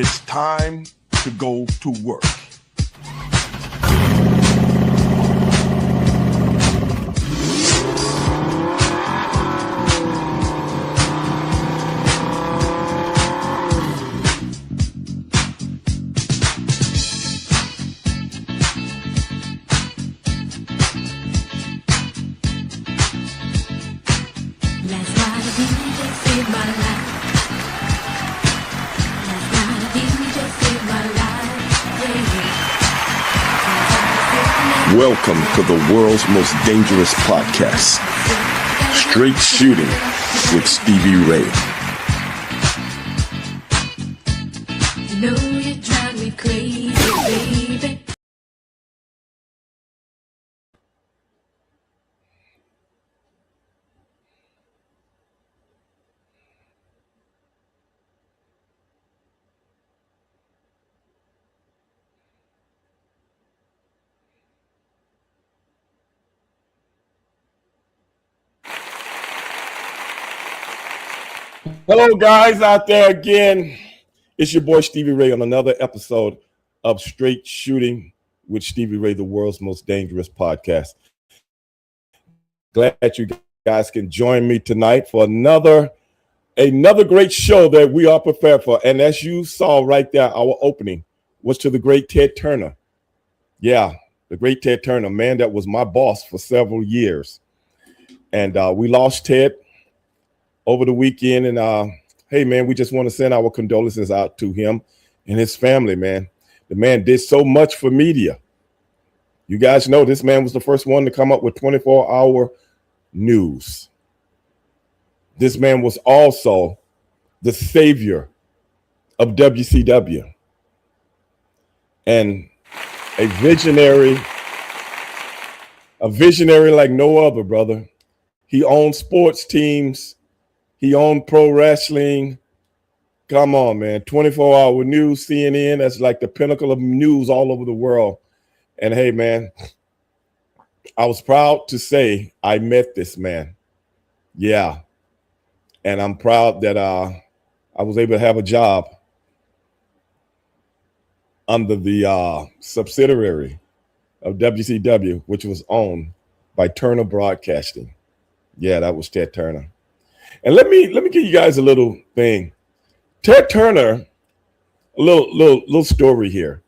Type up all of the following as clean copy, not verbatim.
It's time to go to work. Welcome to the world's most dangerous podcast, Straight Shooting with Stevie Ray. You know you drive me crazy, baby. Hello, guys out there again. It's your boy Stevie Ray on another episode of Straight Shooting with Stevie Ray, the world's most dangerous podcast. Glad that you guys can join me tonight for another great show that we are prepared for. And as you saw right there, our opening was to the great Ted Turner. Yeah, the great Ted Turner, man, that was my boss for several years. And we lost Ted over the weekend, and hey, man, we just want to send our condolences out to him and his family, man. The man did so much for media. You guys know this man was the first one to come up with 24-hour news. This man was also the savior of WCW and a visionary like no other, brother. He owned sports teams. He owned pro wrestling. Come on, man. 24-hour news, CNN. That's like the pinnacle of news all over the world. And hey, man, I was proud to say I met this man. Yeah. And I'm proud that I was able to have a job under the subsidiary of WCW, which was owned by Turner Broadcasting. Yeah, that was Ted Turner. And let me give you guys a little thing. Ted Turner, a little story here.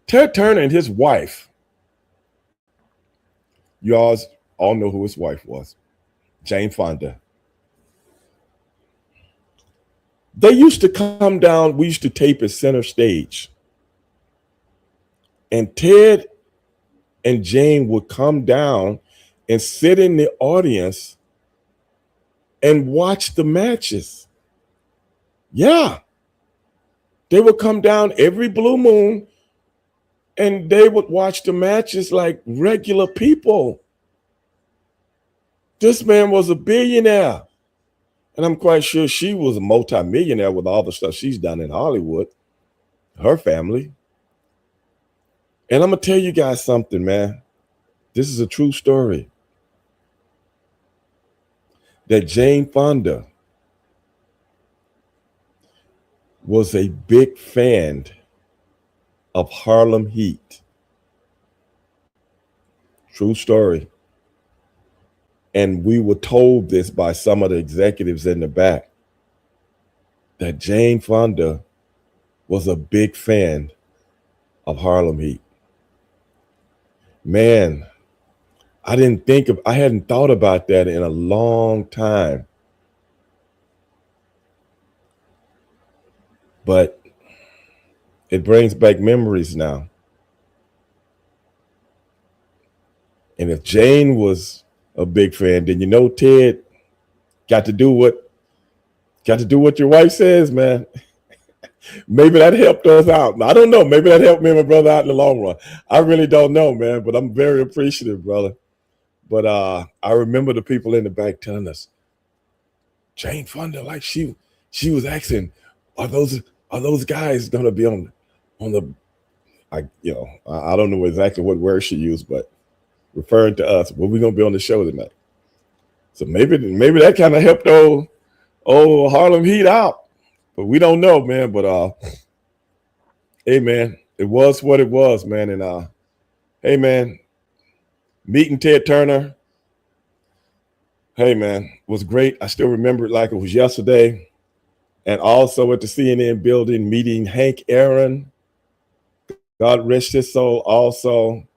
Ted Turner and his wife, you all know who his wife was, Jane Fonda. They used to come down, we used to tape at Center Stage. And Ted and Jane would come down and sit in the audience and watch the matches. Yeah. They would come down every blue moon and they would watch the matches like regular people. This man was a billionaire. And I'm quite sure she was a multimillionaire with all the stuff she's done in Hollywood, her family. And I'm going to tell you guys something, man. This is a true story. That Jane Fonda was a big fan of Harlem Heat. True story. And we were told this by some of the executives in the back, that Jane Fonda was a big fan of Harlem Heat. Man, I hadn't thought about that in a long time. But it brings back memories now. And if Jane was a big fan, then you know Ted got to do what your wife says, man. Maybe that helped us out. I don't know. Maybe that helped me and my brother out in the long run. I really don't know, man, but I'm very appreciative, brother. But I remember the people in the back telling us, Jane Fonda, like she was asking, are those guys gonna be on the I don't know exactly what word she used, but referring to us, well, we're gonna be on the show tonight. So maybe that kind of helped old Harlem Heat out. But we don't know, man. But Hey man, it was what it was, man. And hey man, meeting Ted Turner, hey man, was great. I still remember it like it was yesterday. And also at the CNN building, meeting Hank Aaron, God rest his soul, also.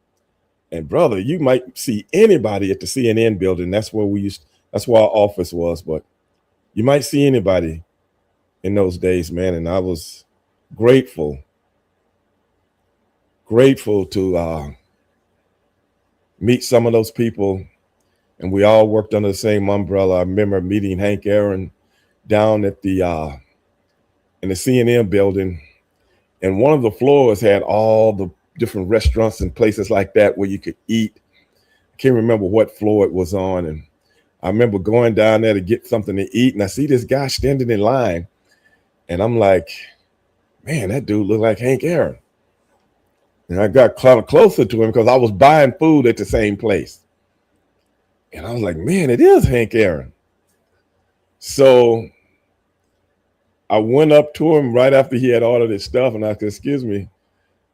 And brother, you might see anybody at the CNN building. That's where we used. That's where our office was. But you might see anybody in those days, man. And I was grateful, grateful to meet some of those people. And we all worked under the same umbrella. I remember meeting Hank Aaron down at the in the CNN building, and one of the floors had all the different restaurants and places like that where you could eat. I can't remember what floor it was on, and I remember going down there to get something to eat, and I see this guy standing in line, and I'm like, man, that dude looked like Hank Aaron. And I got kind of closer to him because I was buying food at the same place. And I was like, man, it is Hank Aaron. So I went up to him right after he had ordered his stuff, and I said, excuse me.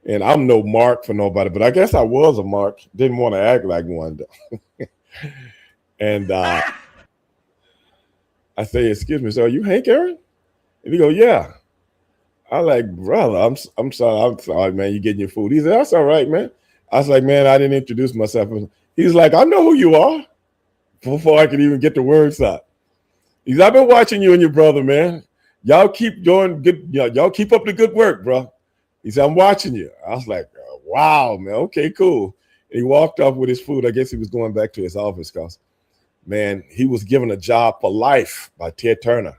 And I'm no mark for nobody, but I guess I was a mark. Didn't want to act like one. And I say, excuse me, so are you Hank Aaron? And he go, yeah. I like, brother, I'm sorry, man, you getting your food. He said, that's all right, man. I was like, man, I didn't introduce myself. He's like, I know who you are, before I could even get the words out. He's, I've been watching you and your brother, man. Y'all keep doing good, y'all keep up the good work, bro. He said, I'm watching you. I was like, wow, man, okay, cool. And he walked off with his food. I guess he was going back to his office because, man, he was given a job for life by Ted Turner.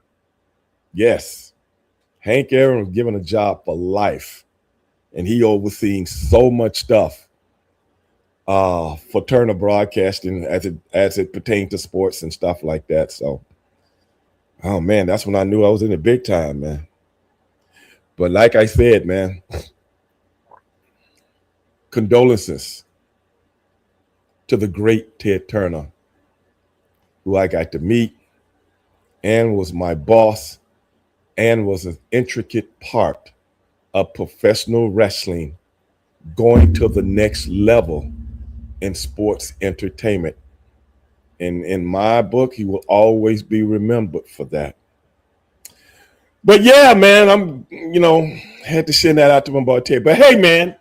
Yes, Hank Aaron was given a job for life, and he overseeing so much stuff for Turner Broadcasting as it pertained to sports and stuff like that. So, oh man, that's when I knew I was in the big time, man. But like I said, man, condolences to the great Ted Turner, who I got to meet and was my boss and was an intricate part of professional wrestling going to the next level in sports entertainment. And in my book, he will always be remembered for that. But yeah, man, had to send that out to my boy Ted. But hey, man,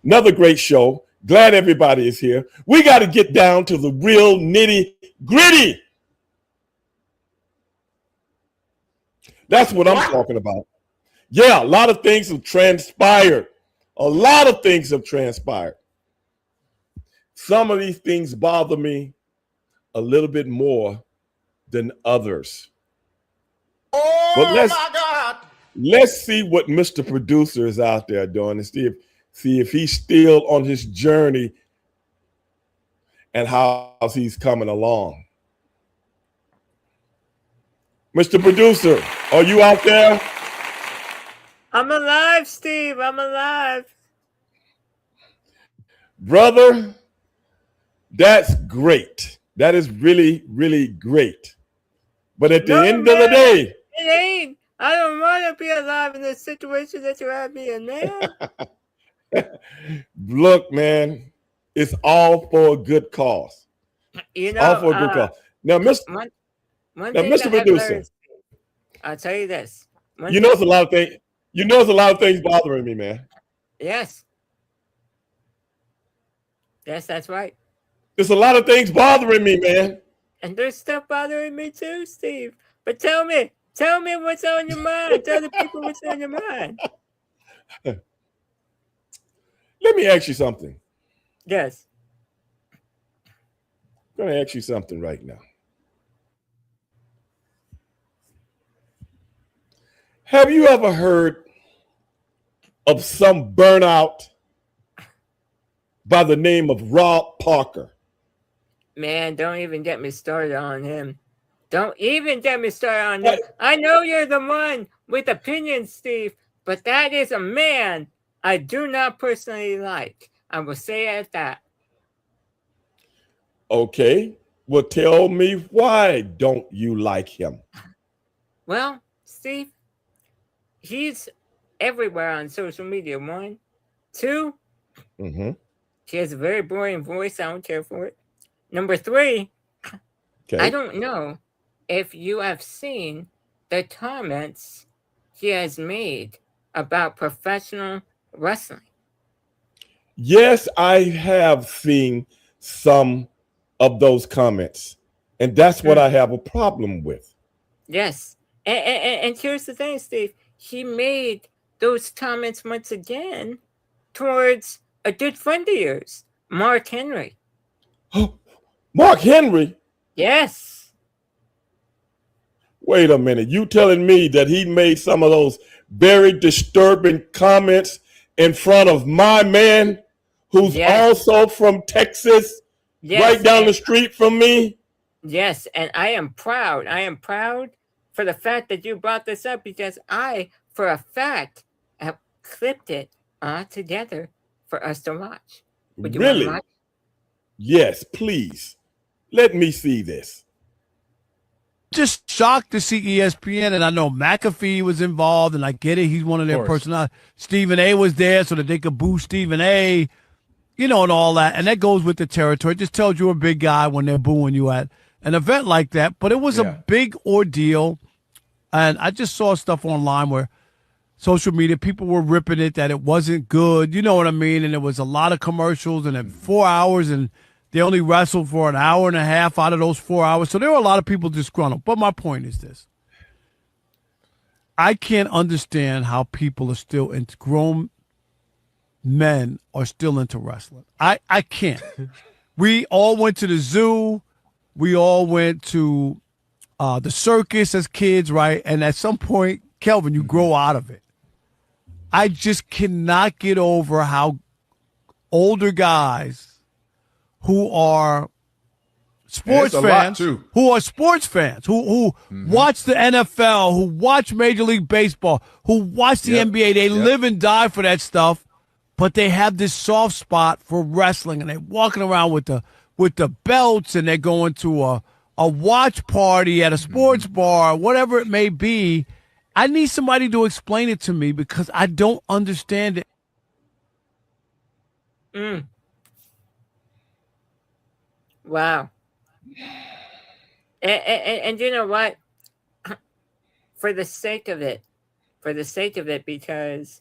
another great show. Glad everybody is here. We got to get down to the real nitty gritty. That's what I'm talking about. Yeah, a lot of things have transpired. A lot of things have transpired. Some of these things bother me a little bit more than others. Oh, but my God. Let's see what Mr. Producer is out there doing and see if he's still on his journey and how he's coming along. Mr. Producer, are you out there? I'm alive, Steve. I'm alive. Brother, that's great. That is really, really great. But at the end of the day, it ain't. I don't want to be alive in the situation that you have me in, man. Look, man, it's all for a good cause. All for a good cause. Now, Mr. Producer, I'll tell you this. It's a lot of things. It's a lot of things bothering me, man. Yes. Yes, that's right. There's a lot of things bothering me, man. And there's stuff bothering me too, Steve. But tell me what's on your mind. Tell the people what's on your mind. Let me ask you something. Yes. I'm going to ask you something right now. Have you ever heard of some burnout by the name of Rob Parker? Man, don't even get me started on him. Don't even get me started on him. I know you're the one with opinions, Steve, but that is a man I do not personally like. I will say it at that. Okay. Well, tell me, why don't you like him? Well, Steve, he's everywhere on social media. One, two, Mm-hmm. she has a very boring voice. I don't care for it. Number three, I Okay. don't know if you have seen the comments she has made about professional wrestling. Yes, I have seen some of those comments, and that's what I have a problem with. Yes. And here's the thing, Steve. She made those comments once again towards a good friend of yours, Mark Henry. Mark Henry, Yes. wait a minute. You telling me that he made some of those very disturbing comments in front of my man, who's Yes. also from Texas, Yes. right down the street from me? Yes, and I am proud. I am proud for the fact that you brought this up because I, for a fact, have clipped it all together for us to watch. Would you want to Really? watch? Yes, please. Let me see this. Just shocked to see ESPN, and I know McAfee was involved, and I get it. He's one of their personalities. Stephen A was there so that they could boo Stephen A, and all that. And that goes with the territory. It just tells you're a big guy when they're booing you at an event like that. But it was a big ordeal. And I just saw stuff online where social media, people were ripping it, that it wasn't good. You know what I mean? And there was a lot of commercials, and then 4 hours, and they only wrestled for an hour and a half out of those 4 hours. So there were a lot of people disgruntled. But my point is this. I can't understand how people are still into, grown men are still into wrestling. I can't. We all went to the zoo. We all went to the circus as kids, right? And at some point, Kelvin, you grow out of it. I just cannot get over how older guys who are sports fans, who are sports fans, who watch the NFL, who watch Major League Baseball, who watch the NBA, they live and die for that stuff, but they have this soft spot for wrestling, and they're walking around with the belts, and they're going to a watch party at a sports bar, whatever it may be. I need somebody to explain it to me because I don't understand it. Wow. And you know what? For the sake of it, because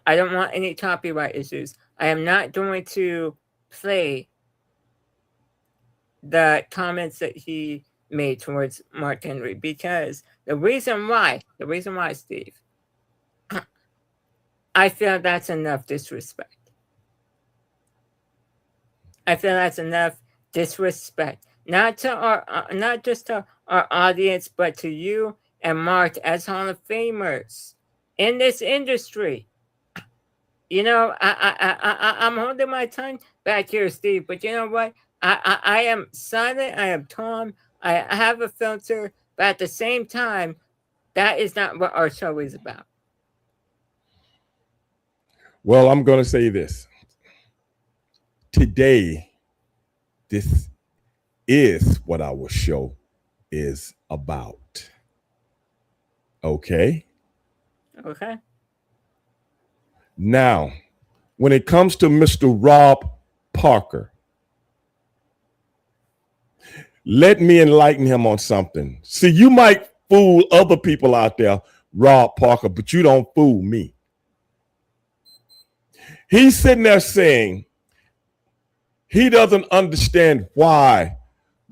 I don't want any copyright issues, I am not going to play the comments that he made towards Mark Henry, because the reason why, Steve, I feel that's enough disrespect. Not to our, not just to our audience, but to you and Mark as Hall of Famers in this industry. I'm holding my tongue back here, Steve, but you know what? I am silent. I am calm. I have a filter, but at the same time, that is not what our show is about. Well, I'm going to say this. Today, this is what our show is about. Okay? Okay. Now, when it comes to Mr. Rob Parker, let me enlighten him on something. See, you might fool other people out there, Rob Parker, but you don't fool me. He's sitting there saying he doesn't understand why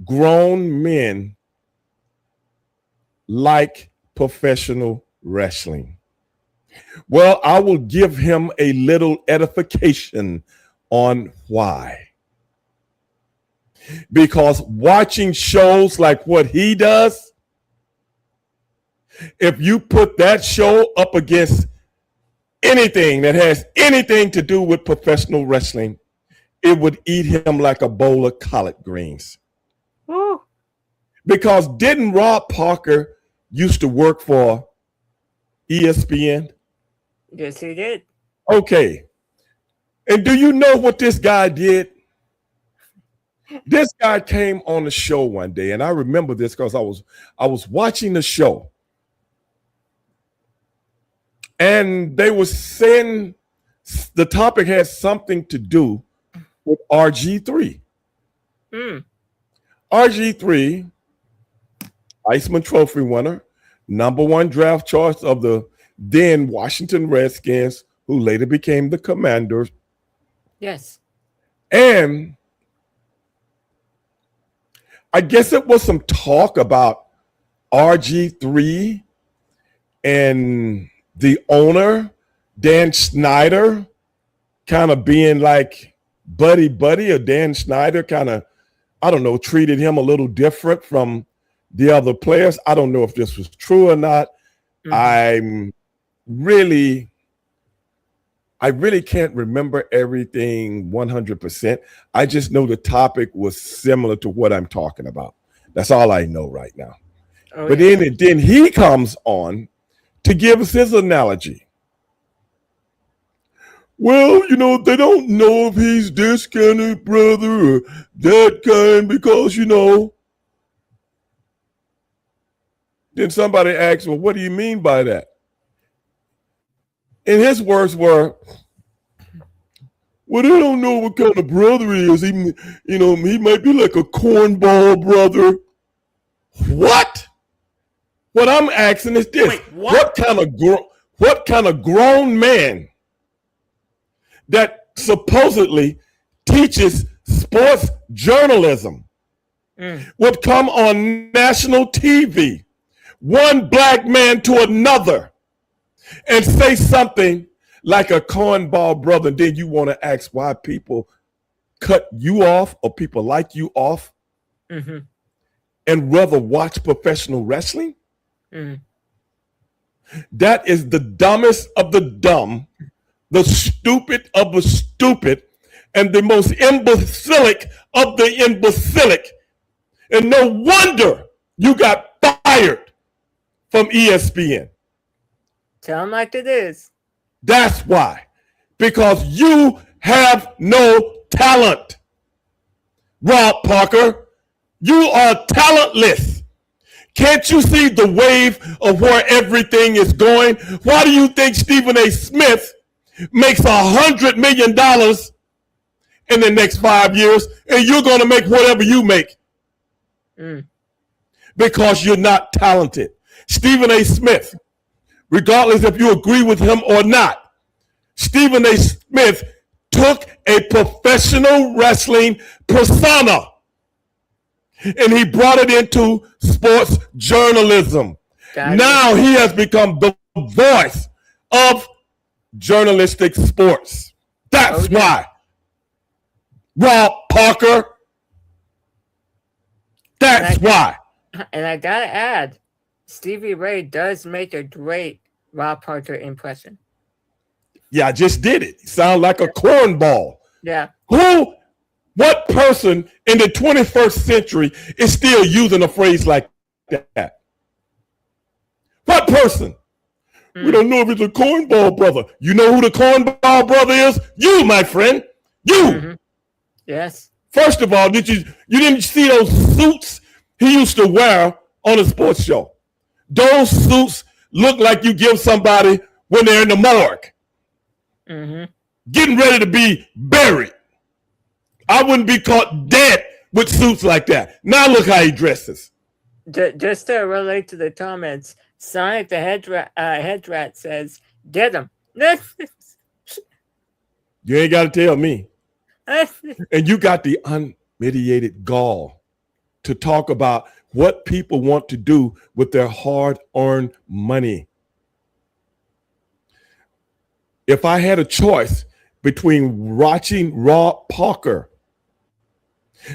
grown men like professional wrestling. Well, I will give him a little edification on why. Because watching shows like what he does, if you put that show up against anything that has anything to do with professional wrestling, it would eat him like a bowl of collard greens. Woo. Because didn't Rob Parker used to work for ESPN? Yes, he did. Okay. And do you know what this guy did? This guy came on the show one day, and I remember this because I was watching the show. And they were saying the topic has something to do with RG3. RG3, Iceman Trophy winner, #1 draft choice of the then Washington Redskins, who later became the Commanders. Yes. And I guess it was some talk about RG3 and the owner, Dan Snyder, kind of being like buddy, or Dan Snyder kind of, I don't know, treated him a little different from the other players. I don't know if this was true or not. I really can't remember everything 100%. I just know the topic was similar to what I'm talking about. That's all I know right now. But then he comes on to give us his analogy. Well, they don't know if he's this kind of brother or that kind because, Then somebody asked, well, what do you mean by that? And his words were, well, they don't know what kind of brother he is. He might be like a cornball brother. What? What I'm asking is this. Wait, what? What kind of grown man that supposedly teaches sports journalism would come on national TV, one black man to another, and say something like a cornball brother, and then you want to ask why people cut you off or people like you off and rather watch professional wrestling? That is the dumbest of the dumb, the stupid of the stupid, and the most imbecilic of the imbecilic. And no wonder you got fired from ESPN. Tell them like it is. That's why. Because you have no talent. Rob Parker, you are talentless. Can't you see the wave of where everything is going? Why do you think Stephen A. Smith makes $100 million in the next 5 years and you're going to make whatever you make? Because you're not talented. Stephen A. Smith, regardless if you agree with him or not, Stephen A. Smith took a professional wrestling persona and he brought it into sports journalism. Now he has become the voice of journalistic sports. That's why. Rob Parker. That's why. And I gotta add, Stevie Ray does make a great Rob Parker impression. Yeah, I just did it. You sound like a cornball. Yeah. What person in the 21st century is still using a phrase like that? What person? We don't know if it's a cornball brother. You know who the cornball brother is? You, my friend. You. Yes. First of all, you didn't see those suits he used to wear on a sports show? Those suits look like you give somebody when they're in the morgue. Getting ready to be buried. I wouldn't be caught dead with suits like that. Now look how he dresses. Just to relate to the comments, Sonic the Head Rat says, get him. You ain't got to tell me. And you got the unmitigated gall to talk about what people want to do with their hard-earned money. If I had a choice between watching Rob Parker,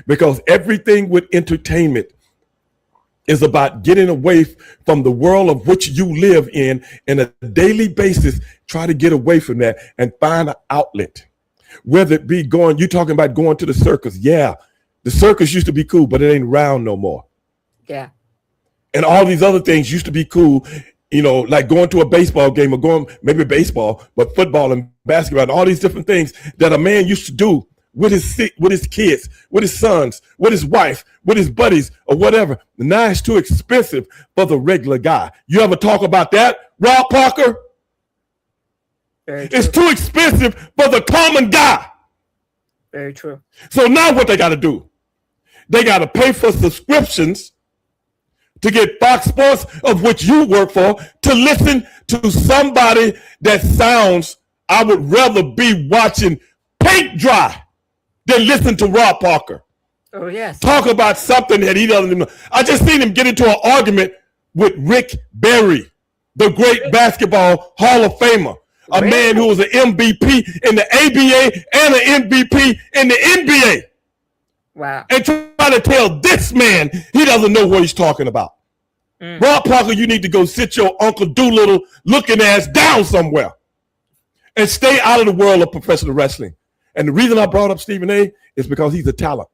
because everything with entertainment is about getting away from the world of which you live in a daily basis, try to get away from that and find an outlet. Whether it be you're talking about going to the circus. Yeah, the circus used to be cool, but it ain't around no more. Yeah. And all these other things used to be cool, like going to a baseball game or going, maybe baseball, but football and basketball and all these different things that a man used to do with his kids, with his sons, with his wife, with his buddies or whatever. Now it's too expensive for the regular guy. You ever talk about that, Rob Parker? Very It's true. too expensive for the common guy. Very true. So now what they got to do? They got to pay for subscriptions to get Fox Sports, of which you work for, to listen to somebody that sounds, I would rather be watching paint dry than listen to Rob Parker Oh, yes. talk about something that he doesn't even know. I just seen him get into an argument with Rick Barry, the great basketball Hall of Famer, a Really? man who was an MVP in the ABA and an MVP in the NBA, Wow. and try to tell this man he doesn't know what he's talking about. Rob Parker, you need to go sit your Uncle Doolittle looking ass down somewhere and stay out of the world of professional wrestling. And the reason I brought up Stephen A is because he's a talent.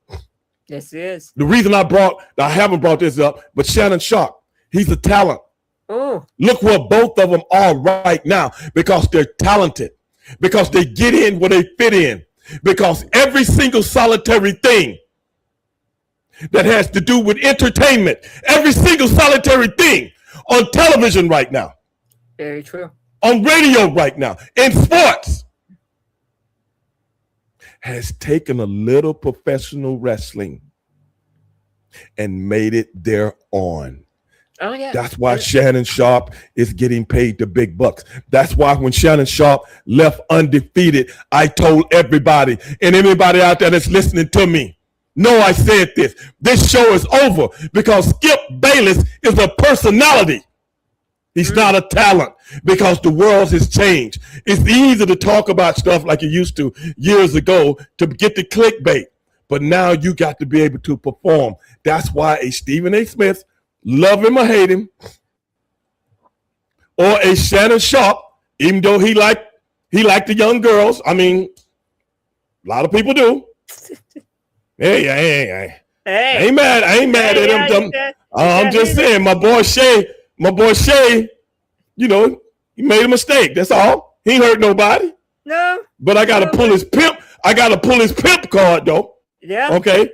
Yes, it is. The reason I haven't brought this up, but Shannon Sharp, he's a talent. Oh, Look where both of them are right now, because they're talented, because they get in where they fit in, because every single solitary thing that has to do with entertainment, every single solitary thing on television right now, very true. on radio right now, in sports, has taken a little professional wrestling and made it their own. Oh, yeah. That's why Shannon Sharp is getting paid the big bucks. That's why when Shannon Sharp left undefeated, I told everybody and anybody out there that's listening to me, no, I said this. This show is over because Skip Bayless is a personality. He's not a talent, because the world has changed. It's easy to talk about stuff like you used to years ago to get the clickbait, but now you got to be able to perform. That's why a Stephen A. Smith, love him or hate him, or a Shannon Sharp, even though he liked the young girls. I mean, a lot of people do. Hey, Hey. I ain't mad at yeah, him. I'm just saying, my boy Shay, you know, he made a mistake. That's all. He ain't hurt nobody. No. But I gotta pull his pimp. I gotta pull his pimp card though. Yeah. Okay.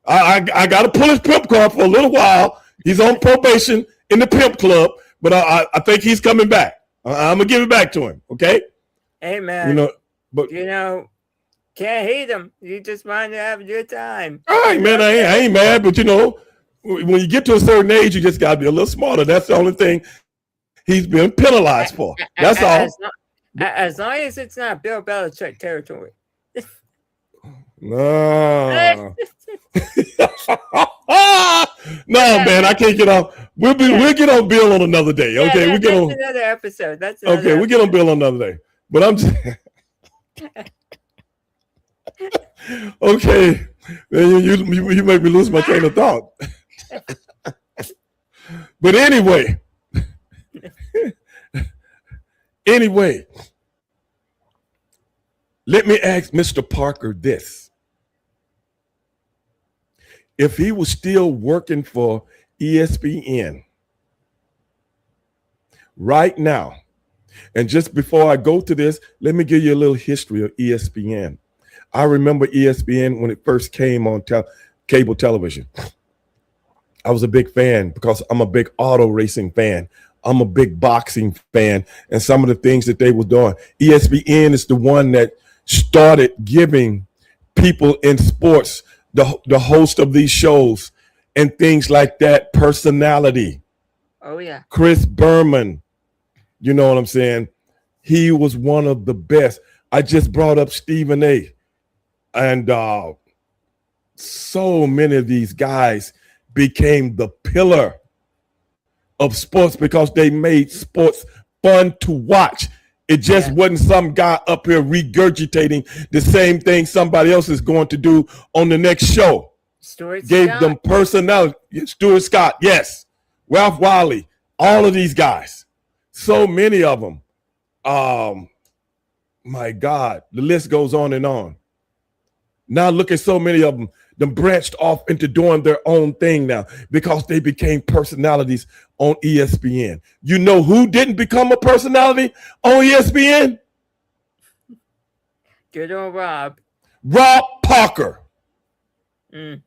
I gotta pull his pimp card for a little while. He's on probation in the pimp club, but I think he's coming back. I'm gonna give it back to him. Okay. Hey, man. You know, but Can't hate him. You just want to have a good time. all right, man. I ain't mad, but when you get to a certain age, you just gotta be a little smarter. That's the only thing he's been penalized for. That's all. As long as it's not Bill Belichick territory. No. No, man, I can't get off. We'll get on Bill on another day. Okay, Yeah, we get on. That's another episode. That's another Okay, we get on Bill on another day. But I'm just okay. Man, you make me lose my train of thought. But anyway, let me ask Mr. Parker this. If he was still working for ESPN right now, and just before I go to this, let me give you a little history of ESPN. I remember ESPN when it first came on cable television. I was a big fan because I'm a big auto racing fan. I'm a big boxing fan, and some of the things that they were doing. ESPN is the one that started giving people in sports, the host of these shows and things like that, personality. Oh, yeah. Chris Berman, you know what I'm saying? He was one of the best. I just brought up Stephen A. And so many of these guys became the pillar of sports because they made sports fun to watch. It just wasn't some guy up here regurgitating the same thing somebody else is going to do on the next show. Gave them personality. Stuart Scott, yes. Ralph Wiley, all of these guys. So many of them. My God, the list goes on and on. Now look at so many of them. Them branched off into doing their own thing now because they became personalities on ESPN. You know who didn't become a personality on ESPN? Good old Rob. Rob Parker. Mm.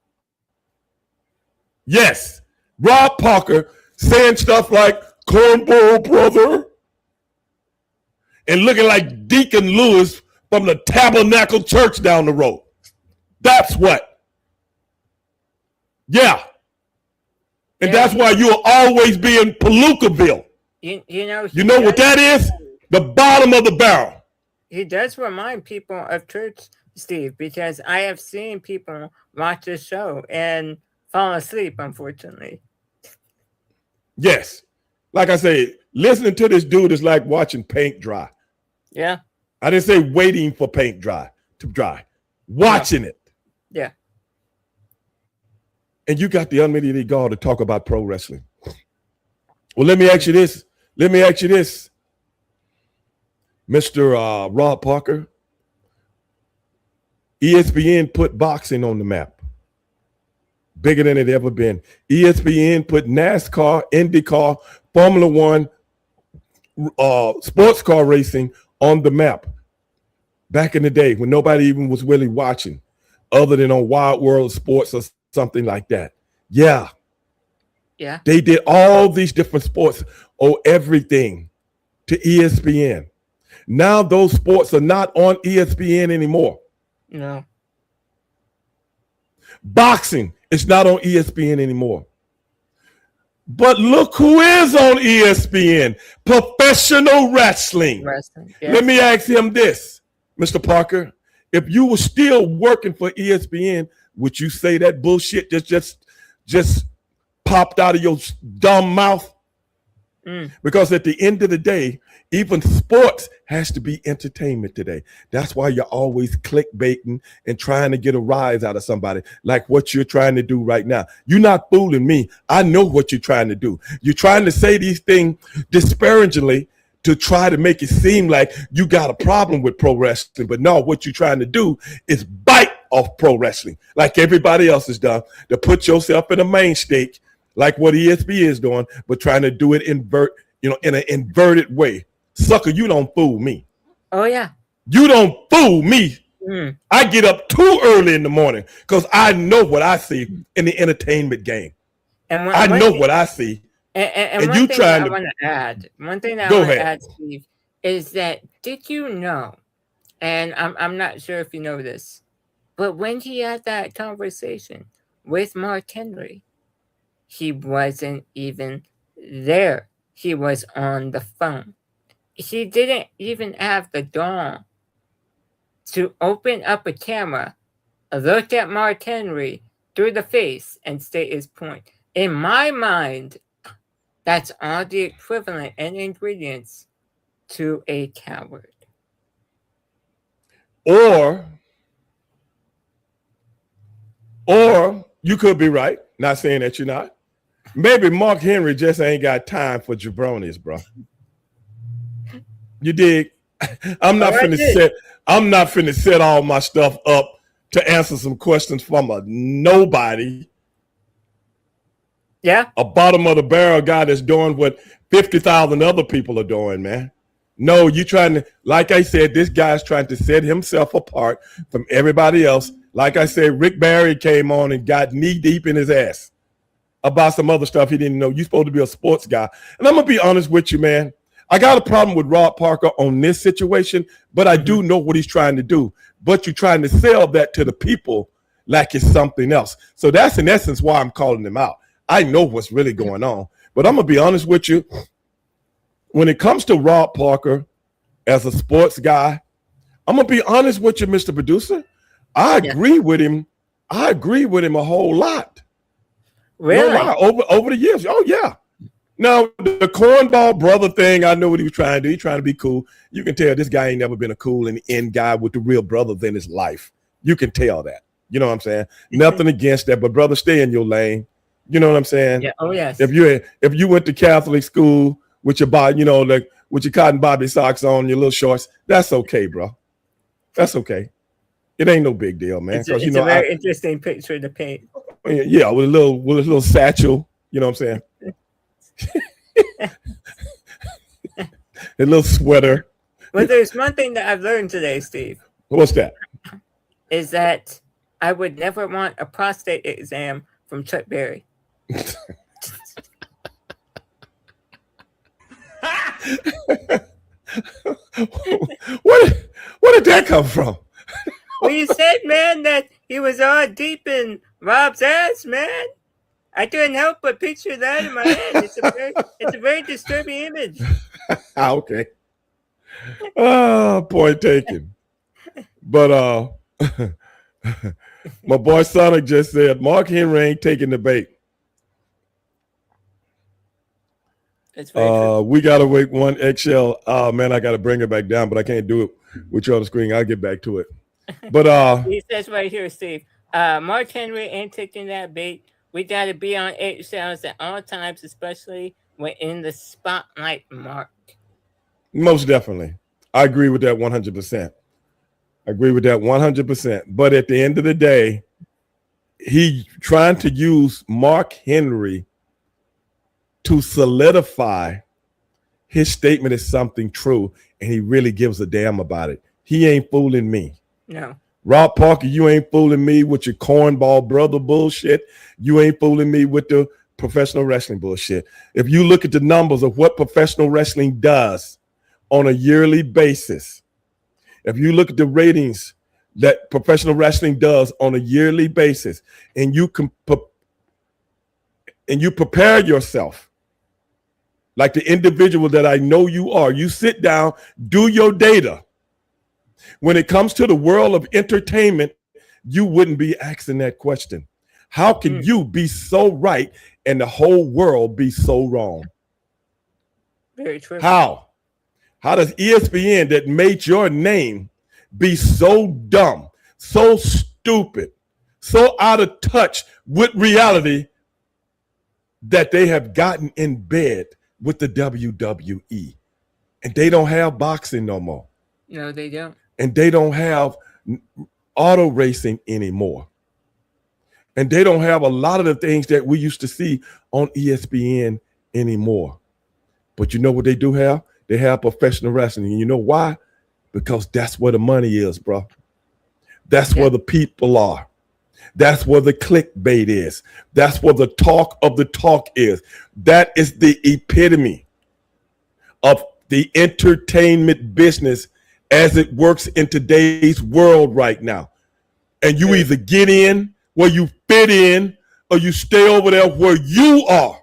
Yes, Rob Parker saying stuff like cornball brother. and looking like Deacon Lewis from the Tabernacle Church down the road. That's what. Yeah. And that's why you'll always be in Palookaville. You know what that is? The bottom of the barrel. He does remind people of church, Steve, because I have seen people watch this show and fall asleep, unfortunately. Yes. Like I say, listening to this dude is like watching paint dry. Yeah. I didn't say waiting for paint to dry. Watching it. Yeah. And you got the unmitigated gall to talk about pro wrestling. Well, let me ask you this. Mr. Rob Parker. ESPN put boxing on the map. Bigger than it ever been. ESPN put NASCAR, IndyCar, Formula One, sports car racing on the map. Back in the day when nobody even was really watching, other than on Wild World Sports or something like that. Yeah. Yeah. They did all these different sports, everything to ESPN. Now those sports are not on ESPN anymore. No. Boxing is not on ESPN anymore. But look who is on ESPN, professional wrestling. Yes. Let me ask him this, Mr. Parker. If you were still working for ESPN, would you say that bullshit just popped out of your dumb mouth? Because at the end of the day, even sports has to be entertainment today. That's why you're always clickbaiting and trying to get a rise out of somebody, like what you're trying to do right now. You're not fooling me. I know what you're trying to do. You're trying to say these things disparagingly to try to make it seem like you got a problem with pro wrestling. But no, what you're trying to do is bite off pro wrestling like everybody else has done, to put yourself in a main stake like what ESPN is doing, but trying to do it in an inverted way. Sucker, you don't fool me. Oh, yeah. You don't fool me. I get up too early in the morning because I know what I see in the entertainment game. And I know what I see. And you one thing trying I to want to add, Steve, is that did you know, and I'm not sure if you know this, but when he had that conversation with Mark Henry, he wasn't even there. He was on the phone. He didn't even have the dawn to open up a camera, look at Mark Henry through the face, and state his point. In my mind, that's all the equivalent and ingredients to a coward. Or you could be right. Not saying that you're not. Maybe Mark Henry just ain't got time for jabronis, bro. You dig? I'm not finna set all my stuff up to answer some questions from a nobody. Yeah. A bottom of the barrel guy that's doing what 50,000 other people are doing, man. No, you trying to, like I said, this guy's trying to set himself apart from everybody else. Like I said, Rick Barry came on and got knee deep in his ass about some other stuff he didn't know. You're supposed to be a sports guy. And I'm going to be honest with you, man. I got a problem with Rob Parker on this situation, but I do know what he's trying to do. But you're trying to sell that to the people like it's something else. So that's in essence why I'm calling him out. I know what's really going on. But I'm going to be honest with you. When it comes to Rob Parker as a sports guy, I'm going to be honest with you, Mr. Producer. I agree with him. I agree with him a whole lot. Really? No lie. Over the years. Oh, yeah. Now, the cornball brother thing, I know what he was trying to do. He's trying to be cool. You can tell this guy ain't never been a cool and end guy with the real brothers in his life. You can tell that. You know what I'm saying? Nothing against that, but brother, stay in your lane. You know what I'm saying? Yeah. Oh, yes. If you went to Catholic school with your with your cotton bobby socks on, your little shorts, that's okay, bro. That's okay. It ain't no big deal, man. It's a very interesting picture to paint. Yeah, with a little satchel. You know what I'm saying? A little sweater. Well, there's one thing that I've learned today, Steve. What's that? Is that I would never want a prostate exam from Chuck Berry. Where did that come from? Well, you said, man, that he was all deep in Rob's ass, man. I couldn't help but picture that in my head. It's a very disturbing image. Okay. Point taken. But my boy Sonic just said Mark Henry ain't taking the bait. It's very true. We gotta wait one eggshell. Oh man, I gotta bring it back down, but I can't do it with you on the screen. I'll get back to it. But He says right here, Steve. Mark Henry ain't taking that bait. We gotta be on eggshells at all times, especially when in the spotlight, Mark. most definitely. I agree with that 100%. I agree with that 100%. But at the end of the day, he trying to use Mark Henry to solidify his statement is something true, and he really gives a damn about it. He ain't fooling me. No. Rob Parker, you ain't fooling me with your cornball brother bullshit. You ain't fooling me with the professional wrestling bullshit. If you look at the numbers of what professional wrestling does on a yearly basis, if you look at the ratings that professional wrestling does on a yearly basis, and you can prepare yourself like the individual that I know you are, you sit down, do your data. When it comes to the world of entertainment, you wouldn't be asking that question. How can you be so right and the whole world be so wrong? Very true. How? How does ESPN that made your name be so dumb, so stupid, so out of touch with reality that they have gotten in bed with the WWE? And they don't have boxing no more. No, they don't. And they don't have auto racing anymore. And they don't have a lot of the things that we used to see on ESPN anymore. But you know what they do have? They have professional wrestling. And you know why? Because that's where the money is, bro. That's where the people are. That's where the clickbait is. That's where the talk of the talk is. That is the epitome of the entertainment business as it works in today's world right now. And you either get in where you fit in or you stay over there where you are.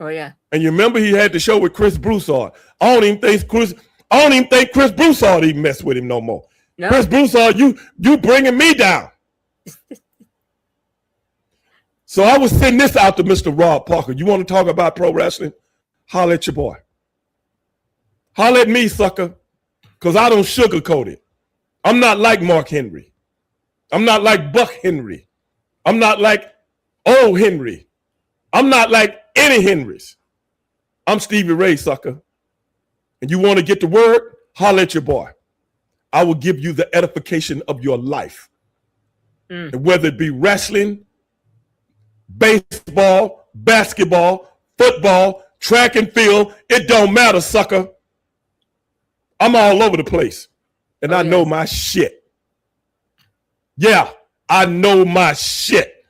Oh, yeah. And you remember he had the show with Chris Broussard. I don't even think Chris Broussard even mess with him no more. No. Chris Broussard, you bringing me down. So I was sending this out to Mr. Rob Parker. You want to talk about pro wrestling? Holler at your boy. Holler at me, sucker, because I don't sugarcoat it. I'm not like Mark Henry. I'm not like Buck Henry. I'm not like old Henry. I'm not like any Henrys. I'm Stevie Ray, sucker. And you want to get the word? Holler at your boy. I will give you the edification of your life. And whether it be wrestling, baseball, basketball, football, track and field, it don't matter, sucker. I'm all over the place. And I know my shit. Yeah, I know my shit.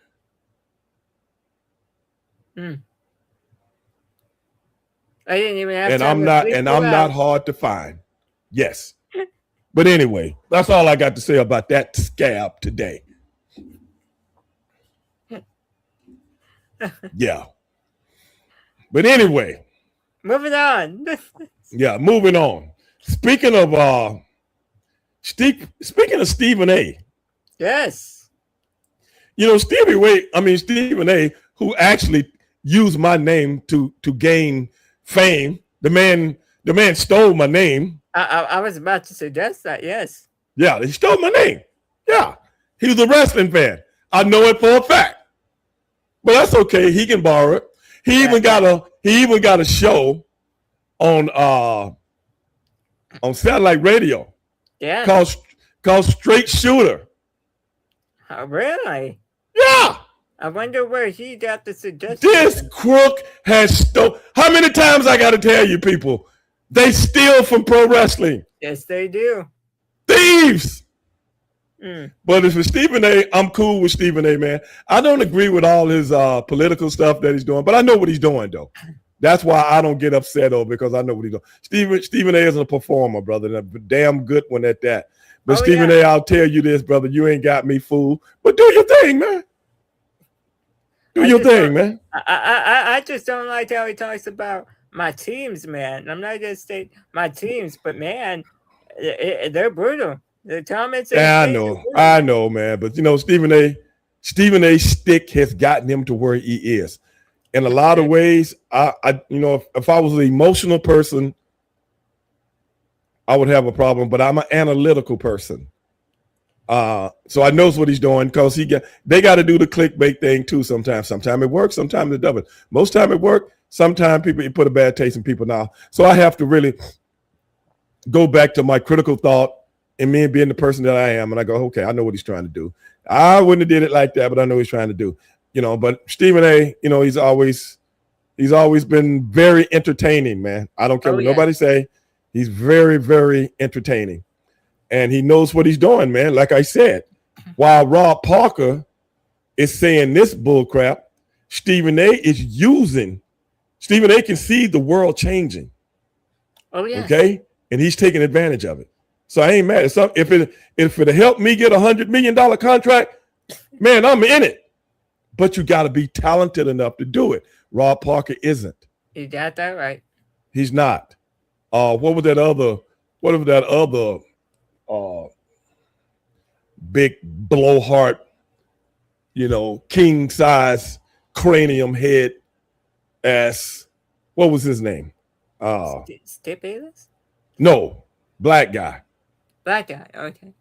I didn't even have And time I'm not hard to find. Yes. But anyway, that's all I got to say about that scab today. Yeah. But anyway. Moving on. Yeah, moving on. Speaking of Stephen A. Yes. You know, Stephen A, who actually used my name to gain fame. The man stole my name. I was about to suggest that, yes. Yeah, he stole my name. Yeah. He was a wrestling fan. I know it for a fact. But that's okay. He can borrow it. He even got a show on satellite radio. Yeah. Called Straight Shooter. Oh, really? Yeah. I wonder where he got the suggestion. This crook has stolen. How many times I got to tell you people? They steal from pro wrestling. Yes, they do. Thieves. But as for Stephen A, I'm cool with Stephen A, man. I don't agree with all his political stuff that he's doing, but I know what he's doing, though. That's why I don't get upset over because I know what he's doing. Stephen A is a performer, brother, and a damn good one at that. But Stephen A, I'll tell you this, brother, you ain't got me fooled. But do your thing, man. Do your thing, man. I just don't like how he talks about my teams, man. I'm not gonna state my teams, but man, they're brutal. The comments. Yeah, I know, man. But you know, Stephen A. stick has gotten him to where he is. In a lot of ways, I if I was an emotional person, I would have a problem. But I'm an analytical person, so I knows what he's doing because they got to do the clickbait thing too. Sometimes it works, sometimes it doesn't. Most time it works. Sometimes people put a bad taste in people now. So I have to really go back to my critical thought and me being the person that I am, and I go, okay, I know what he's trying to do. I wouldn't have did it like that, but I know what he's trying to do. You know, but Stephen A, you know, he's always been very entertaining, man. I don't care what nobody say. He's very, very entertaining. And he knows what he's doing, man. Like I said, while Rob Parker is saying this bull crap, Stephen A can see the world changing. Oh, yeah. Okay? And he's taking advantage of it. So I ain't mad. If it helped me get $100 million contract, man, I'm in it. But you got to be talented enough to do it. Rob Parker isn't. You got that right. He's not. What was that other big blowhard, you know, king size cranium head ass? What was his name? Skip Bayless? No, black guy. Black guy. Okay.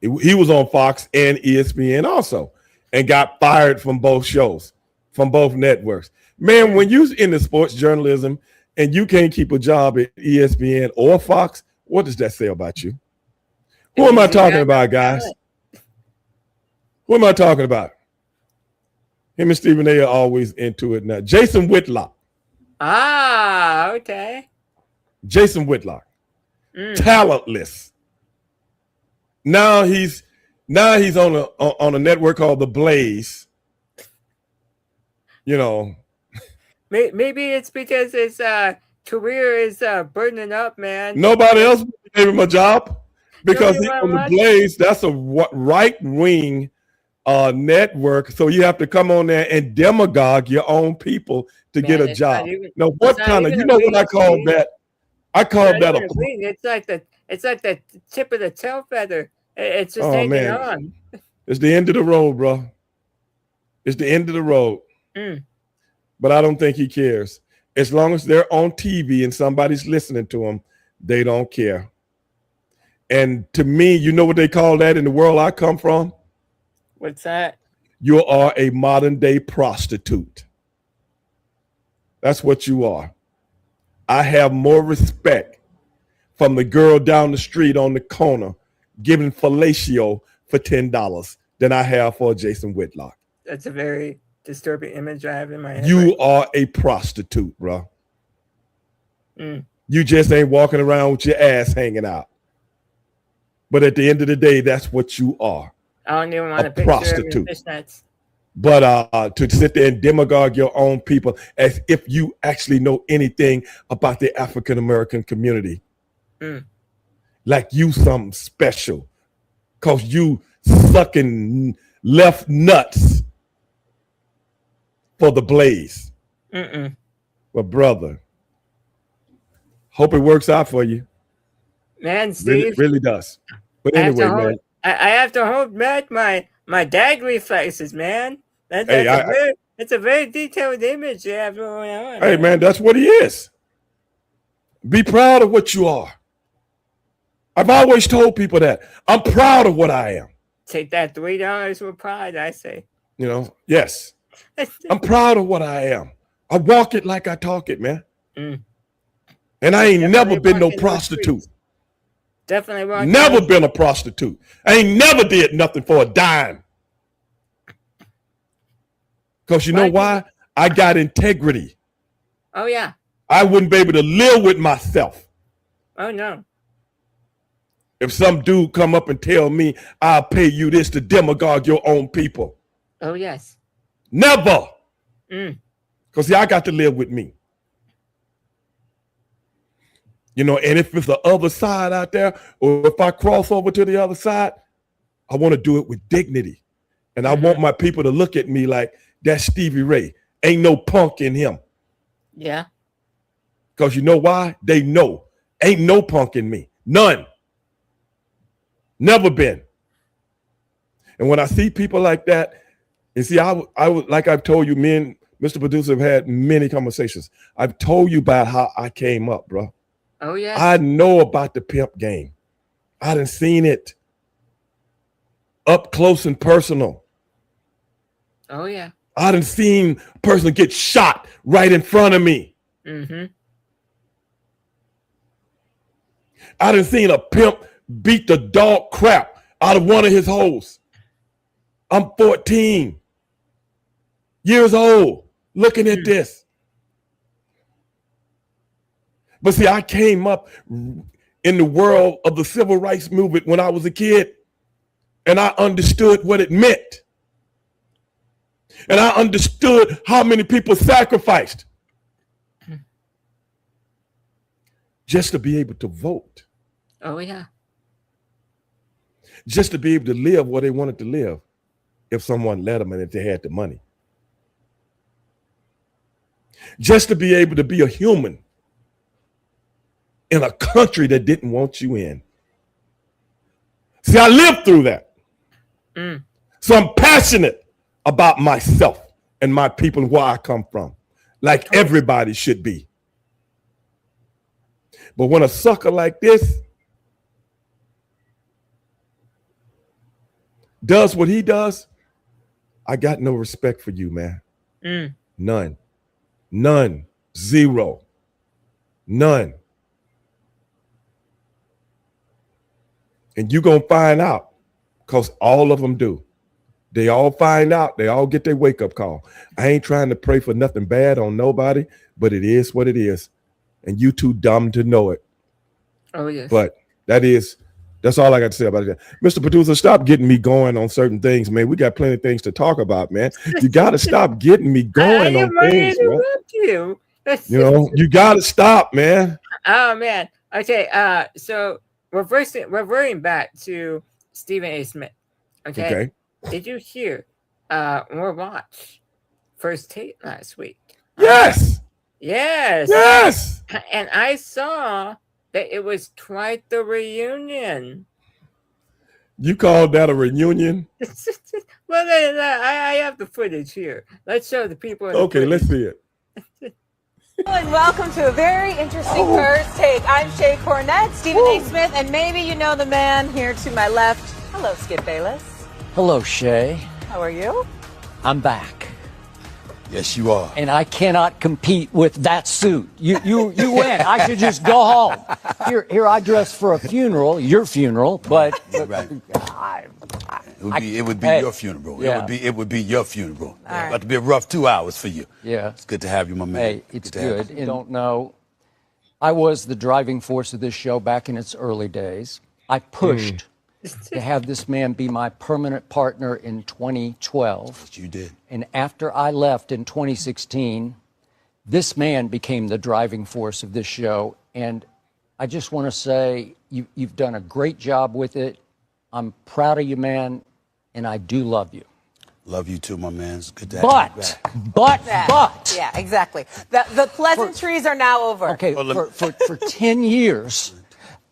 He was on Fox and ESPN also and got fired from both shows, from both networks. Man, when you're in the sports journalism and you can't keep a job at ESPN or Fox, what does that say about you? Who am I talking about, guys? Who am I talking about? Him and Stephen A are always into it now. Jason Whitlock. Ah, okay. Jason Whitlock. Talentless. Now he's on a network called The Blaze. You know. Maybe it's because his career is burdening up, man. Nobody else gave him a job because he's on The Blaze. That's a right-wing network. So you have to come on there and demagogue your own people to get a job. Now, what kind of, you know what I call that? I call that a. It's like the tip of the tail feather. It's just hanging on. It's the end of the road, bro. It's the end of the road. But I don't think he cares. As long as they're on TV and somebody's listening to them, they don't care. And to me, you know what they call that in the world I come from? What's that? You are a modern day prostitute. That's what you are. I have more respect from the girl down the street on the corner giving fellatio for $10 than I have for Jason Whitlock. That's a very disturbing image I have in my head. You are a prostitute, bro. You just ain't walking around with your ass hanging out. But at the end of the day, that's what you are. I don't even want a to prostitute. Fishnets. But to sit there and demagogue your own people as if you actually know anything about the African American community. Like you something special. Because you sucking left nuts for The Blaze. Well, brother, hope it works out for you. Man, Steve. Really does. But anyway, man. I have to hold back my gag reflexes, man. It's a very detailed image you have going on. Hey, man, that's what he is. Be proud of what you are. I've always told people that. I'm proud of what I am. Take that $3 with pride, I say. You know, yes. I'm proud of what I am. I walk it like I talk it, man. And I ain't never been no prostitute. Definitely never been a prostitute. I ain't never did nothing for a dime. Because you know why? I got integrity. Oh, yeah. I wouldn't be able to live with myself. Oh, no. If some dude come up and tell me I'll pay you this to demagogue your own people. Oh, yes. Never. Because see, I got to live with me. You know, and if it's the other side out there, or if I cross over to the other side, I want to do it with dignity. And I want my people to look at me like, that's Stevie Ray. Ain't no punk in him. Yeah. Because you know why? They know. Ain't no punk in me. None. Never been. And when I see people like that, and see, I would, like I've told you, me and Mr. Producer have had many conversations. I've told you about how I came up, bro. Oh, yeah. I know about the pimp game. I done seen it up close and personal. Oh, yeah. I done seen a person get shot right in front of me. Mm-hmm. I done seen a pimp beat the dog crap out of one of his hoes. I'm 14 years old looking at this. But see, I came up in the world of the civil rights movement when I was a kid, and I understood what it meant. And I understood how many people sacrificed just to be able to vote. Oh, yeah. Just to be able to live where they wanted to live if someone let them and if they had the money. Just to be able to be a human in a country that didn't want you in. See, I lived through that. So I'm passionate about myself and my people and where I come from, like everybody should be. But when a sucker like this does what he does, I got no respect for you, man. None. None. Zero. None. And you're going to find out, because all of them do. They all find out. They all get their wake-up call. I ain't trying to pray for nothing bad on nobody, but it is what it is. And you too dumb to know it. Oh, yes. But that's all I got to say about it. Mr. Producer, stop getting me going on certain things, man. We got plenty of things to talk about, man. You got to stop getting me going on things, man. You. You know, you got to stop, man. Oh, man. Okay, so reverting back to Stephen A. Smith. Okay. Did you hear or watch First Take last week? Yes. Yes. Yes. And I saw that it was quite the reunion. You called that a reunion? Well, I have the footage here. Let's show the people. Okay, let's see it. And welcome to a very interesting First Take. I'm Shay Cornett, Stephen A. Smith, and maybe you know the man here to my left. Hello, Skip Bayless. Hello, Shay. How are you? I'm back. Yes, you are. And I cannot compete with that suit. You win. I should just go home. Here I dress for a funeral, your funeral, but Right. It would be hey, your funeral. yeah. It would be your funeral. right. About to be a rough 2 hours for you. yeah. It's good to have you, my man. Hey, it's to have good. you. And don't know, I was the driving force of this show back in its early days. I pushed to have this man be my permanent partner in 2012. You did. And after I left in 2016, this man became the driving force of this show. And I just want to say you've done a great job with it. I'm proud of you, man, and I do love you. Love you too, my man. It's good to have you back. But. Yeah, exactly. The pleasantries are now over. Okay, for 10 years,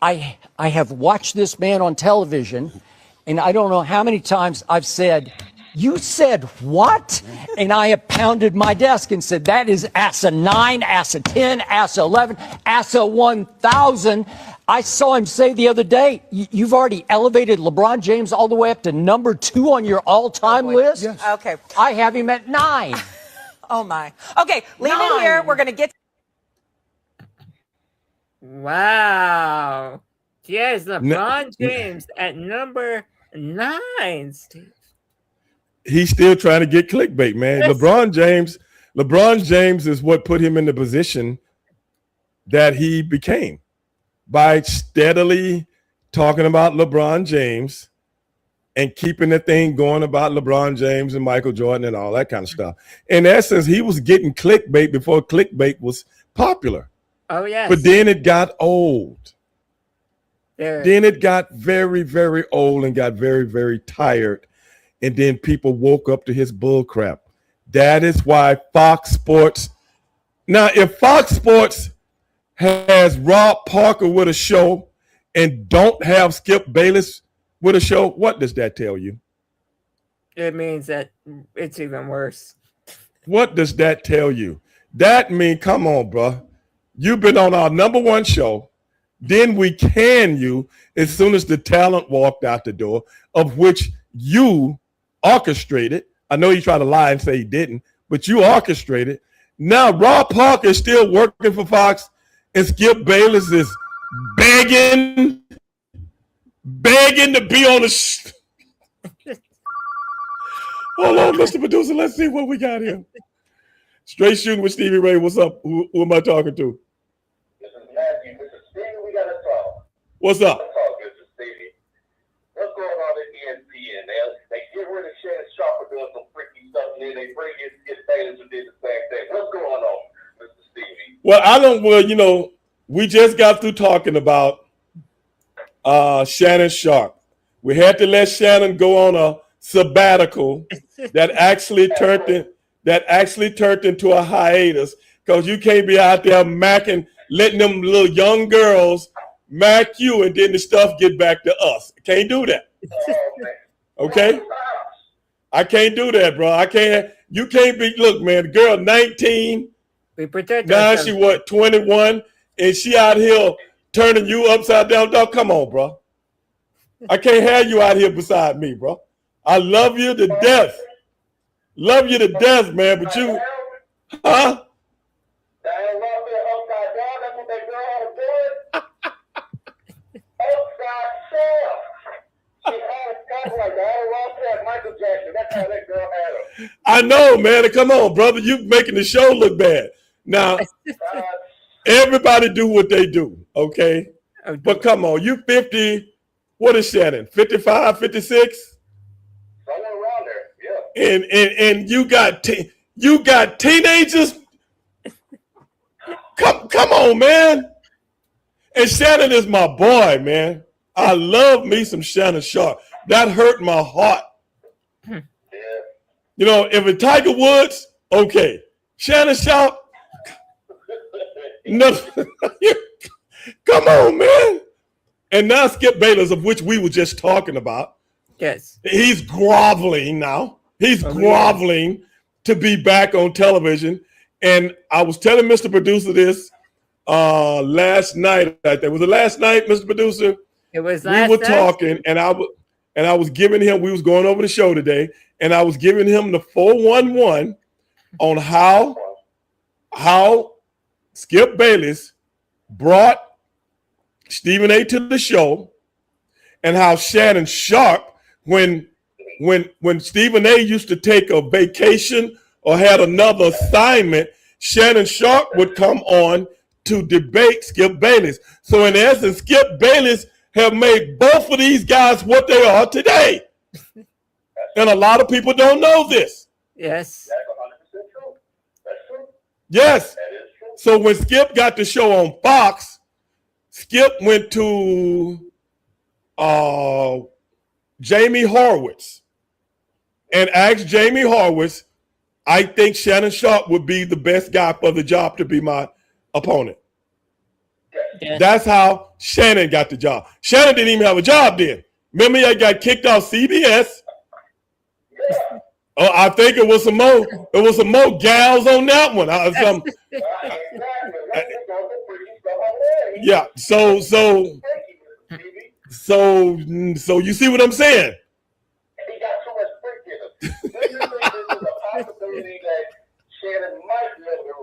I have watched this man on television, and I don't know how many times I've said, "You said what?" And I have pounded my desk and said, "That is ASA 9, ASA 10, ASA 11, ASA 1000. I saw him say the other day, you've already elevated LeBron James all the way up to number 2 on your all-time list? Yes. Okay. I have him at 9. Oh, my. Okay, leave it here. We're going to get... Wow. Yes, LeBron James at number 9, Steve. He's still trying to get clickbait, man. Yes. LeBron James is what put him in the position that he became by steadily talking about LeBron James and keeping the thing going about LeBron James and Michael Jordan and all that kind of stuff. In essence, he was getting clickbait before clickbait was popular. Oh, yes. But then it got old. There. Then it got very, very old and got very, very tired. And then people woke up to his bull crap. That is why Fox Sports. Now, if Fox Sports has Rob Parker with a show and don't have Skip Bayless with a show, what does that tell you? It means that it's even worse. What does that tell you? That means, come on, bro. You've been on our number one show. Then we can you as soon as the talent walked out the door, of which you orchestrated. I know you try to lie and say he didn't, but you orchestrated. Now Rob Parker is still working for Fox, and Skip Bayless is begging to be on the Hold on, Mr. Producer. Let's see what we got here. Straight Shooting with Stevie Ray. What's up? Who am I talking to? This is Matthew. Mr. Stevie, we got to talk. What's up? Let's talk, Mr. Stevie. What's going on at ESPN? They get rid of Shannon Sharp for doing some freaky stuff, and then they bring in Skip Bayless who did the same thing. What's going on, Mr. Stevie? Well, we just got through talking about Shannon Sharp. We had to let Shannon go on a sabbatical that actually turned into a hiatus, because you can't be out there macking, letting them little young girls mac you, and then the stuff get back to us. Can't do that. Okay? I can't do that, bro. I can't. You can't be. Look, man, the girl 19. We protect now ourselves. she 21, and she out here turning you upside down. Dog, come on, bro. I can't have you out here beside me, bro. I love you to death. Love you to death, man. But you, huh? I know, man. Come on, brother. You making the show look bad. Now, everybody do what they do, okay? But come on, you 50. What is Shannon? 55, 56? Somewhere around there, yeah. And you got teenagers. Come on, man. And Shannon is my boy, man. I love me some Shannon Sharp. That hurt my heart. Yeah. You know, if it's Tiger Woods, okay. Shannon Sharp, no. Come on, man. And now Skip Bayless, of which we were just talking about. Yes. He's groveling now. He's groveling to be back on television. And I was telling Mr. Producer this last night. I think. Was it last night, Mr. Producer? It was last night. We were night. talking, and I was giving him, we was going over the show today, and I was giving him the 411 on how Skip Bayless brought Stephen A. to the show, and how Shannon Sharp, when Stephen A. used to take a vacation or had another assignment, Shannon Sharp would come on to debate Skip Bayless. So in essence, Skip Bayless have made both of these guys what they are today. And a lot of people don't know this. Yes. That's 100% true. That's true. Yes. That is true. So when Skip got the show on Fox, Skip went to Jamie Horowitz and asked Jamie Horowitz, I think Shannon Sharp would be the best guy for the job to be my opponent. Yes. That's how Shannon got the job. Shannon didn't even have a job then. Remember, I got kicked off CBS. Oh, I think it was some more. It was some more gals on that one. Yeah. So you see what I'm saying? He got too much freak in him. Do you think this is a possibility that Shannon might be able to?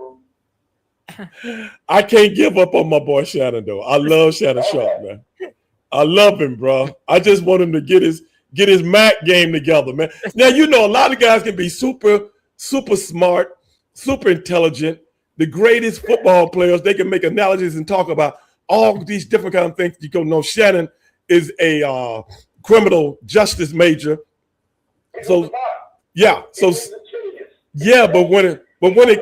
I can't give up on my boy Shannon though. I love Shannon Sharp, man. I love him, bro. I just want him to get his Mac game together, man. Now you know a lot of guys can be super smart, super intelligent, the greatest football players. They can make analogies and talk about all these different kind of things. You don't know Shannon is a criminal justice major. So yeah, so yeah, but when it everything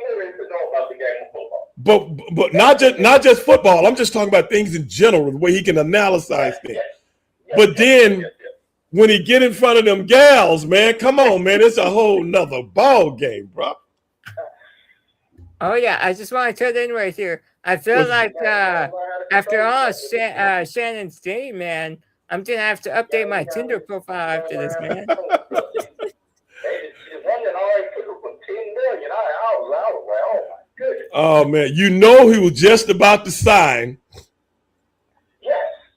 there is to know about the game of football. but not just football. I'm just talking about things in general, the way he can analyze things. But then when he get in front of them gals, man, come on, man, it's a whole nother ball game, bro. Oh yeah, I just want to cut in right here. I feel like after all Shannon's day, man, I'm gonna have to update my Tinder profile after this, man. Oh man, you know he was just about to sign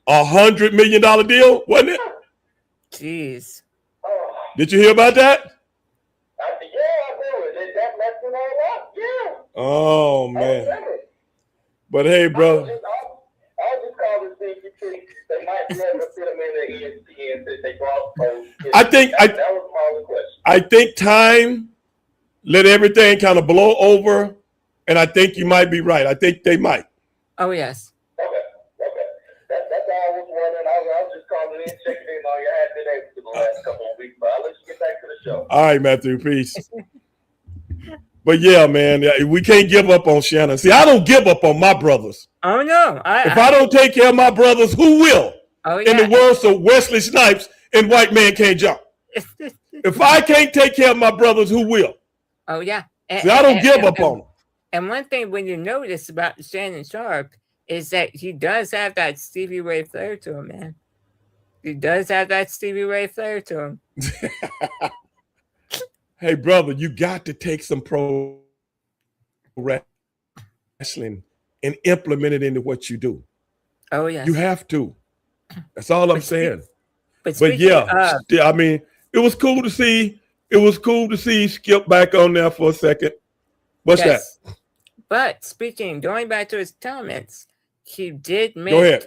$100 million deal, wasn't it? Jeez. Did you hear about that? Yeah, I know. That messed it all up. Yeah. Oh man. But hey, brother. I'll just call this thing. They might never fit him in the ESPN that they brought. That was my only question. I think time let everything kind of blow over, and I think you might be right. I think they might. Oh yes. Okay. That's all I was wondering. I was just calling in, checking in on your ad today for the last couple of weeks. But I'll let you get back to the show. All right, Matthew, peace. But yeah, man, we can't give up on Shannon. See, I don't give up on my brothers. Oh no! If I don't take care of my brothers, who will? Oh yeah. In the words of Wesley Snipes and White Man Can't Jump. If I can't take care of my brothers, who will? Oh yeah. See, I don't give up on them. And one thing when you notice about Shannon Sharpe is that he does have that Stevie Ray flair to him, man. He does have that Stevie Ray flair to him. Hey, brother, you got to take some pro wrestling and implement it into what you do. Oh, yes. You have to. That's all I'm saying. But yeah, I mean, it was cool to see. It was cool to see Skip back on there for a second. What's that? But going back to his comments, he did make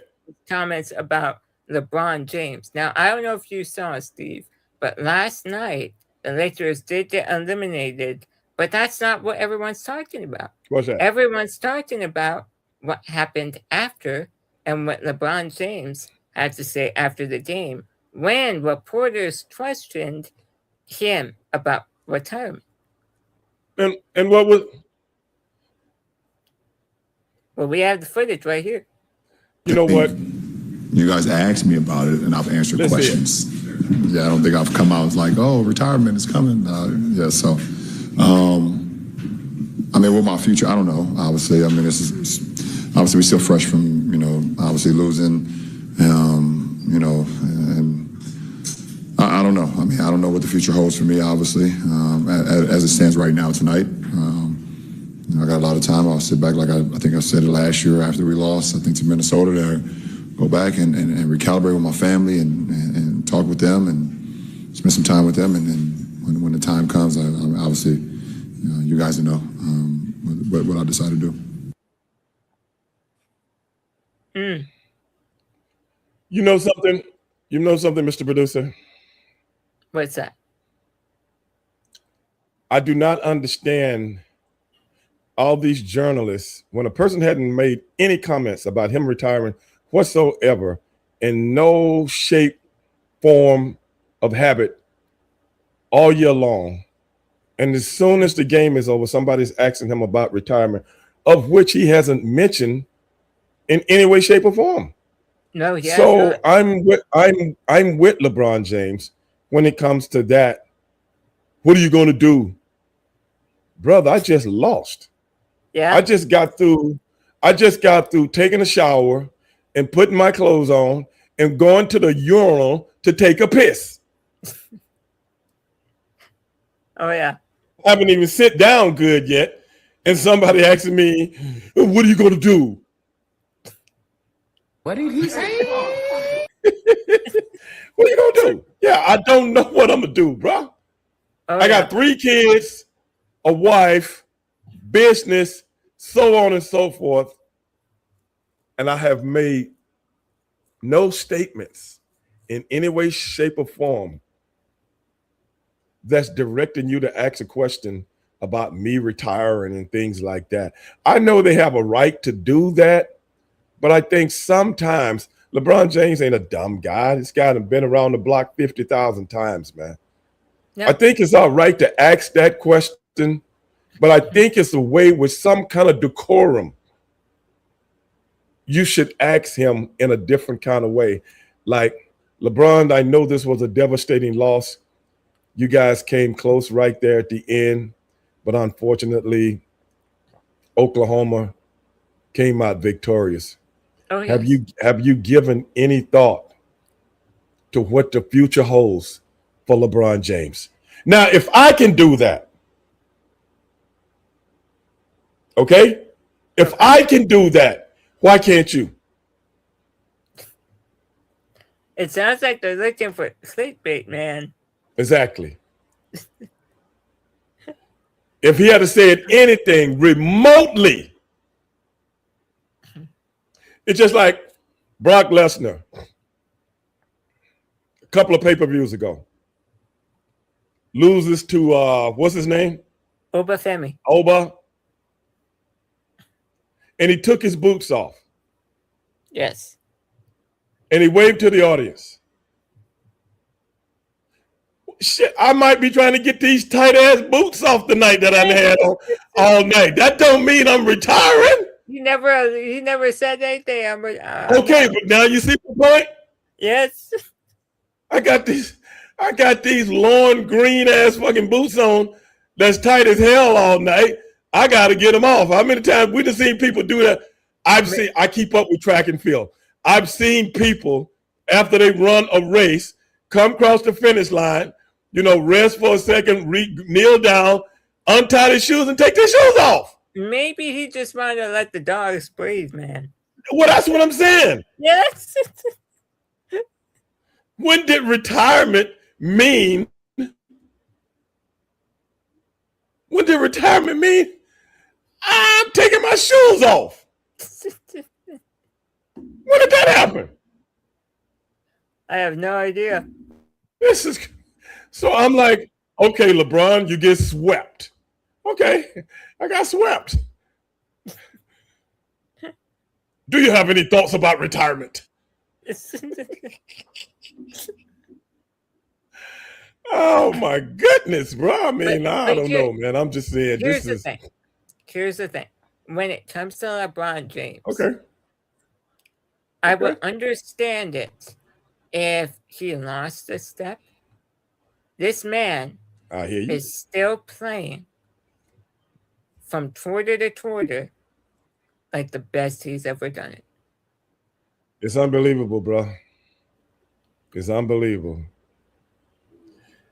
comments about LeBron James. Now, I don't know if you saw, Steve, but last night, the Lakers did get eliminated, but that's not what everyone's talking about. What's that? Everyone's talking about what happened after and what LeBron James had to say after the game when reporters questioned him about retirement. And what was? Well, we have the footage right here. You know what? You guys asked me about it, and I've answered questions. Yeah, I don't think I've come out like, oh, retirement is coming. So, I mean, what my future, I don't know, obviously. I mean, obviously we're still fresh from, obviously losing, and I don't know. I mean, I don't know what the future holds for me, obviously, as it stands right now tonight. I got a lot of time. I'll sit back, like I think I said it last year after we lost, I think, to Minnesota, to go back and recalibrate with my family and talk with them and spend some time with them. And then when the time comes, I obviously, you guys know what I decide to do. You know something, Mr. Producer? What's that? I do not understand all these journalists, when a person hadn't made any comments about him retiring whatsoever, in no shape, form of habit all year long. And as soon as the game is over, somebody's asking him about retirement, of which he hasn't mentioned in any way, shape, or form. No, he so hasn't. I'm with LeBron James when it comes to that. What are you going to do? Brother, I just lost. Yeah. I just got through taking a shower and putting my clothes on and going to the urinal to take a piss. Oh, yeah. I haven't even sit down good yet. And somebody asking me, what are you going to do? What did he say? What are you going to do? Yeah, I don't know what I'm going to do, bro. Oh, I got 3 kids, a wife, business, so on and so forth. And I have made no statements in any way, shape, or form that's directing you to ask a question about me retiring and things like that. I know they have a right to do that, but I think sometimes LeBron James ain't a dumb guy. This guy has been around the block 50,000 times, man. No. I think it's all right to ask that question, but I think it's a way with some kind of decorum. You should ask him in a different kind of way. Like, LeBron, I know this was a devastating loss. You guys came close right there at the end, but unfortunately, Oklahoma came out victorious. Oh, yes. Have you given any thought to what the future holds for LeBron James? Now, if I can do that, okay? If I can do that, why can't you? It sounds like they're looking for clickbait, man. Exactly. If he had said anything remotely, it's just like Brock Lesnar a couple of pay-per-views ago. Loses to, what's his name? Obafemi. Oba. And he took his boots off. Yes. And he waved to the audience. Shit, I might be trying to get these tight-ass boots off the night that I've had all night. That don't mean I'm retiring. He never said anything. Okay, but now you see the point? Yes. I got these lawn green ass fucking boots on that's tight as hell all night. I gotta get them off. How many times we done seen people do that? I keep up with track and field. I've seen people after they run a race come across the finish line, rest for a second, kneel down, untie their shoes and take their shoes off. Maybe he just wanted to let the dogs breathe, man. Well, that's what I'm saying. Yes. When did retirement mean? What did retirement mean? I'm taking my shoes off. When did that happen? I have no idea. So I'm like, okay, LeBron, you get swept. Okay, I got swept. Do you have any thoughts about retirement? Oh my goodness, bro. I mean, I don't know, man. I'm just saying Here's the thing. When it comes to LeBron James, okay. I would understand it if he lost a step. This man I hear you. is still playing from quarter to quarter like the best he's ever done it. It's unbelievable, bro. It's unbelievable.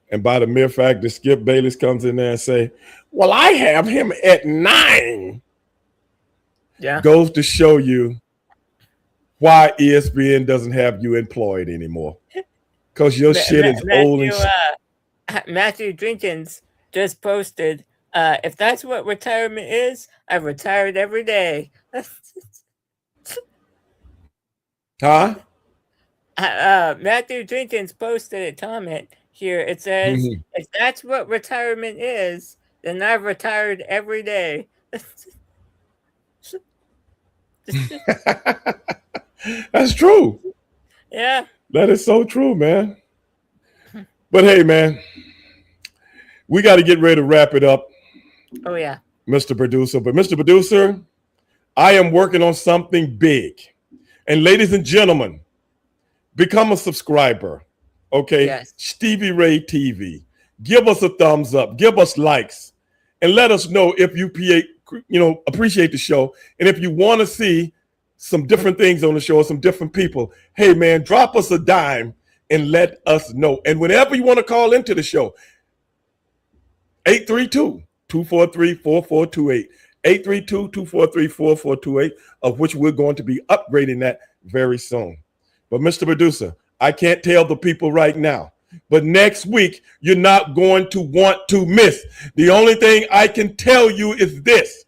And by the mere fact that Skip Bayless comes in there and say, well, I have him at 9. Yeah. Goes to show you why ESPN doesn't have you employed anymore. Because your shit is old and shit. Matthew Jenkins just posted, if that's what retirement is, I've retired every day. Huh? Matthew Jenkins posted a comment here. It says, if that's what retirement is, then I've retired every day. That's true. Yeah. That is so true, man. But hey, man, we got to get ready to wrap it up. Oh, yeah. Mr. Producer. But Mr. Producer, I am working on something big. And ladies and gentlemen, become a subscriber. Okay? Yes. Stevie Ray TV. Give us a thumbs up. Give us likes. And let us know if you appreciate the show. And if you want to see some different things on the show, some different people, hey, man, drop us a dime and let us know. And whenever you want to call into the show, 832-243-4428. 832-243-4428, of which we're going to be upgrading that very soon. But Mr. Producer, I can't tell the people right now, but next week, you're not going to want to miss. The only thing I can tell you is this.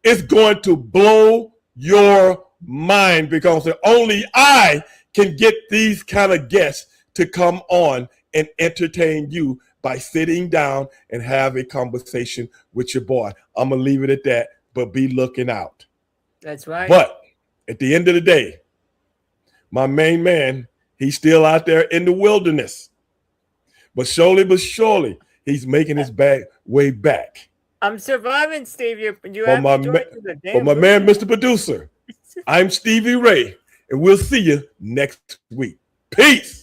It's going to blow your mind because only I can get these kind of guests to come on and entertain you by sitting down and have a conversation with your boy. I'm going to leave it at that, but be looking out. That's right. But at the end of the day, my main man, he's still out there in the wilderness. But surely, he's making his way back. I'm surviving, Steve. You For have my, to join the damn for my man, Mr. Producer, I'm Stevie Ray, and we'll see you next week. Peace.